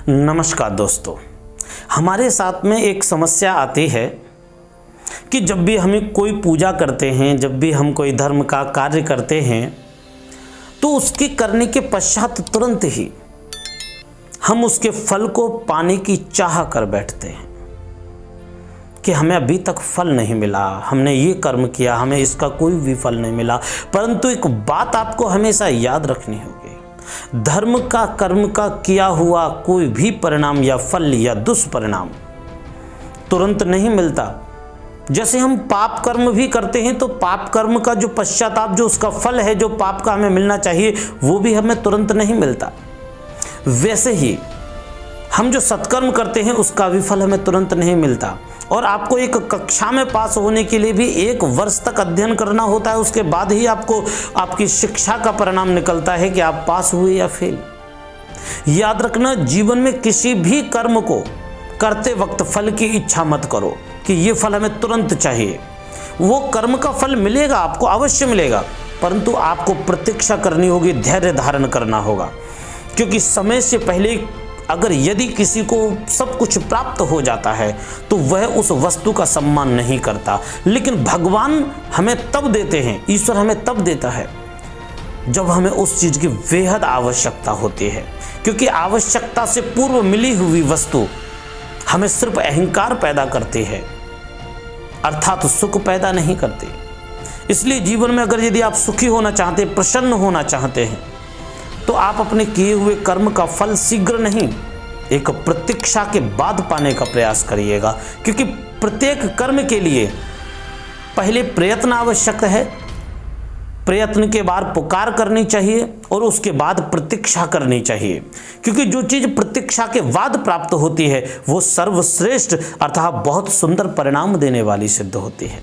नमस्कार दोस्तों, हमारे साथ में एक समस्या आती है कि जब भी हमें कोई पूजा करते हैं, जब भी हम कोई धर्म का कार्य करते हैं, तो उसके करने के पश्चात तुरंत ही हम उसके फल को पाने की चाह कर बैठते हैं कि हमें अभी तक फल नहीं मिला, हमने ये कर्म किया, हमें इसका कोई भी फल नहीं मिला। परंतु एक बात आपको हमेशा याद रखनी होगी, धर्म का कर्म का किया हुआ कोई भी परिणाम या फल या दुष्परिणाम तुरंत नहीं मिलता। जैसे हम पाप कर्म भी करते हैं तो पाप कर्म का जो पश्चाताप, जो उसका फल है, जो पाप का हमें मिलना चाहिए, वो भी हमें तुरंत नहीं मिलता। वैसे ही हम जो सत्कर्म करते हैं उसका भी फल हमें तुरंत नहीं मिलता। और आपको एक कक्षा में पास होने के लिए भी 1 वर्ष तक अध्ययन करना होता है, उसके बाद ही आपको आपकी शिक्षा का परिणाम निकलता है कि आप पास हुए या फेल। याद रखना, जीवन में किसी भी कर्म को करते वक्त फल की इच्छा मत करो कि ये फल हमें तुरंत चाहिए। वो कर्म का फल मिलेगा, आपको अवश्य मिलेगा, परंतु आपको प्रतीक्षा करनी होगी, धैर्य धारण करना होगा। क्योंकि समय से पहले अगर यदि किसी को सब कुछ प्राप्त हो जाता है तो वह उस वस्तु का सम्मान नहीं करता। लेकिन भगवान हमें तब देते हैं, ईश्वर हमें तब देता है जब हमें उस चीज की बेहद आवश्यकता होती है। क्योंकि आवश्यकता से पूर्व मिली हुई वस्तु हमें सिर्फ अहंकार पैदा करती है, अर्थात सुख पैदा नहीं करती। इसलिए जीवन में अगर यदि आप सुखी होना चाहते, प्रसन्न होना चाहते हैं, तो आप अपने किए हुए कर्म का फल शीघ्र नहीं, एक प्रतीक्षा के बाद पाने का प्रयास करिएगा। क्योंकि प्रत्येक कर्म के लिए पहले प्रयत्न आवश्यक है, प्रयत्न के बाद पुकार करनी चाहिए और उसके बाद प्रतीक्षा करनी चाहिए। क्योंकि जो चीज प्रतीक्षा के बाद प्राप्त होती है वो सर्वश्रेष्ठ अर्थात बहुत सुंदर परिणाम देने वाली सिद्ध होती है।